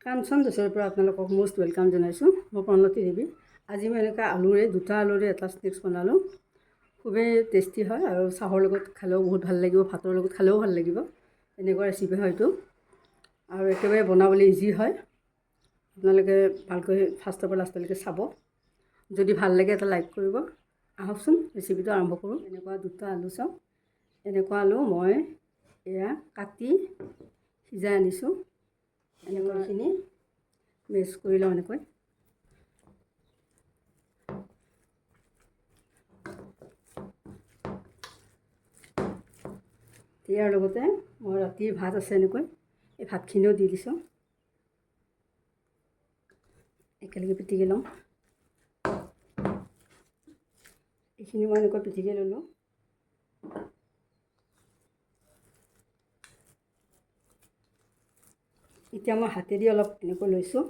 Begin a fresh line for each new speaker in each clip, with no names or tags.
কাঞ্চন ডেছৰ পৰা আপোনালোকক most welcome জনাইছোঁ। মই প্ৰণতি দেৱী। আজি মই এনেকৈ দুটা আলুৰে এটা স্নেক্স বনালোঁ। খুবেই টেষ্টি হয় আৰু চাহৰ লগত খালেও বহুত ভাল লাগিব, ভাতৰ লগত খালেও ভাল লাগিব। এনেকুৱা ৰেচিপি হয় এইটো আৰু একেবাৰে বনাবলৈ ইজি হয়। আপোনালোকে ভালকৈ ফাৰ্ষ্টৰ পৰা লাষ্টলৈকে চাব। যদি ভাল লাগে এটা লাইক কৰিব। আহকচোন ৰেচিপিটো আৰম্ভ কৰোঁ। এনেকুৱা দুটা আলু চাওঁ। এনেকুৱা আলু মই এয়া কাটি সিজাই আনিছোঁ। এনেকুৱাখিনি মিক্স কৰি লওঁ এনেকৈ। ইয়াৰ লগতে মই ৰাতিৰ ভাত আছে এনেকৈ, এই ভাতখিনিও দি দিছোঁ। একেলগে পিটিকি লওঁ। এইখিনি মই এনেকৈ পিটিকি ল'লোঁ। এতিয়া মই হাতেদি অলপ এনেকৈ লৈছোঁ।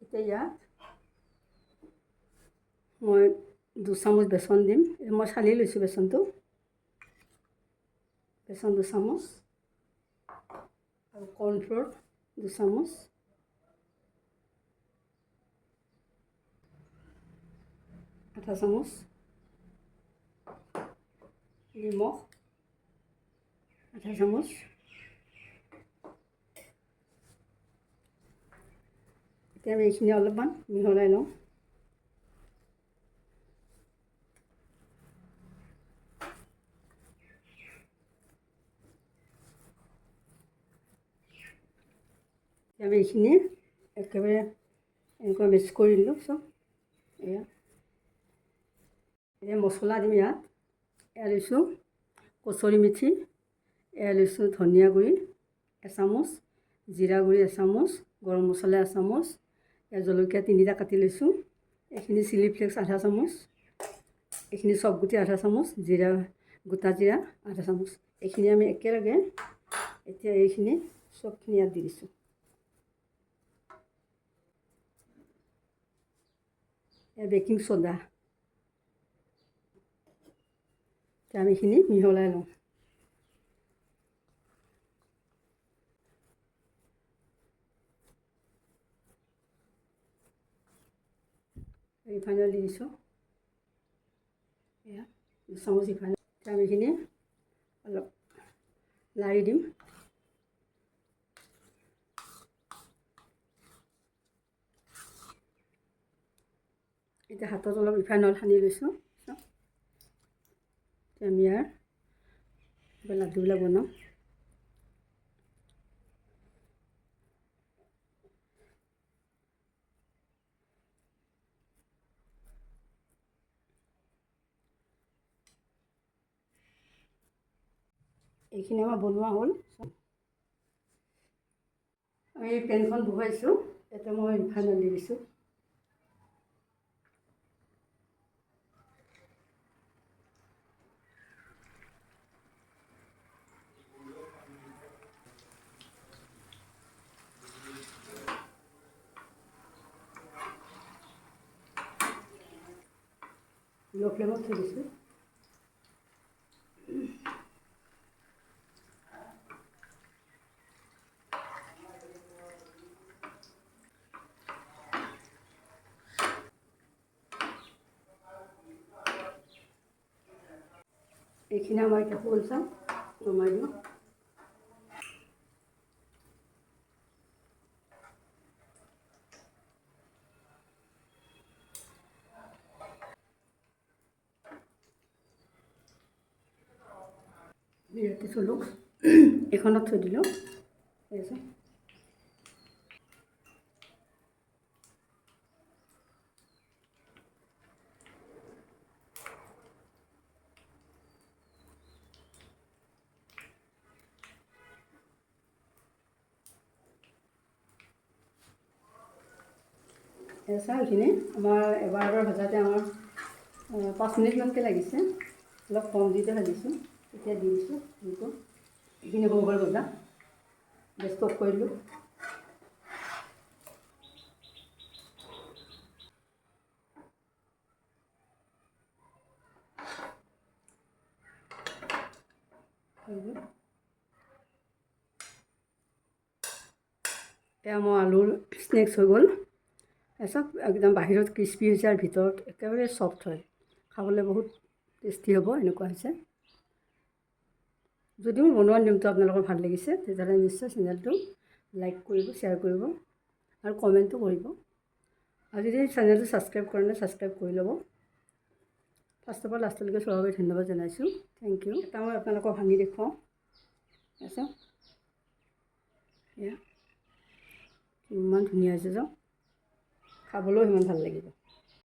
এতিয়া ইয়াত মই 2 চামুচ বেচন দিম। মই চালি লৈছোঁ বেচনটো। বেচন 2 চামুচ আৰু কৰ্ণফ্ল'ৰ 2 চামুচ, আধা চামুচ, নিমখ আধা চামুচ, এতিয়া আমি এইখিনি অলপমান মিহলাই লওঁ। আমি এইখিনি একেবাৰে এনেকৈ মিক্স কৰি দিলোঁ চব। এতিয়া মছলা দিম ইয়াত। এয়া লৈছোঁ কচুৰি মেথি, এয়া লৈছোঁ ধনিয়া গুড়ি এচামুচ, জিৰা গুড়ি এচামুচ, গৰম মছলা এচামুচ, এয়া জলকীয়া 3টা কাটি লৈছোঁ। এইখিনি চিলি ফ্লেক্স আধা চামুচ, এইখিনি চব গুটি আধা চামুচ, জিৰা গোটা জিৰা আধা চামুচ। এইখিনি আমি একেলগে এতিয়া এইখিনি চবখিনি ইয়াত দি দিছোঁ। বেকিং চ'ডা, এতিয়া আমি এইখিনি মিহলাই লওঁ। ৰিফাইন অইল দি দিছোঁ। এয়া 2 চামুচ ৰিফাইন। এতিয়া আমি এইখিনি অলপ লাৰি দিম। এতিয়া হাতত অলপ ৰিফাইন অইল সানি লৈছোঁ। এতিয়া আমি ইয়াৰ লাডুবিলাক বনাম। এইখিনি আমাৰ বনোৱা হ'ল। আমি এই পেনখন বহুৱাইছোঁ। এতিয়া মই ৰিফাইন অইল দি দিছোঁ। ল' ফ্লেমত থৈ দিছোঁ। এইখিনি আমাৰ এতিয়া হ'ল চাম, নমাই দিওঁ। ইয়াতে থলোঁ, এইখনত থৈ দিলোঁ। চাওঁ এইখিনি আমাৰ এবাৰ ভাজাতে আমাৰ 5 মিনিটমানকৈ লাগিছে। অলপ কম জুইতে ভাজিছোঁ। এতিয়া দি দিছোঁ জুইটো। এইখিনি হৈ গ'ল ভজা। গেছটো অফ কৰি দিলোঁ। এয়া মোৰ আলুৰ স্নেক্স হৈ গ'ল। চাওক একদম বাহিৰত ক্ৰিস্পি হৈছে আৰু ভিতৰত একেবাৰে চফ্ট হয়, খাবলৈ বহুত টেষ্টি হ'ব। এনেকুৱা হৈছে। যদি মোৰ বনোৱা নিয়মটো আপোনালোকৰ ভাল লাগিছে তেতিয়াহ'লে নিশ্চয় চেনেলটো লাইক কৰিব, শ্বেয়াৰ কৰিব আৰু কমেণ্টো কৰিব। আৰু যদি চেনেলটো ছাবস্ক্ৰাইব কৰা নাই ছাবস্ক্ৰাইব কৰি ল'ব। ফাৰ্ষ্টৰ পৰা লাষ্টলৈকে চোৱাৰ বাবে ধন্যবাদ জনাইছোঁ। Thank you. এটা মই আপোনালোকক ভাঙি দেখুৱাওঁ। চাওক এয়া ইমান ধুনীয়া হৈছে, চাওক খাবলৈও সিমান ভাল লাগিব।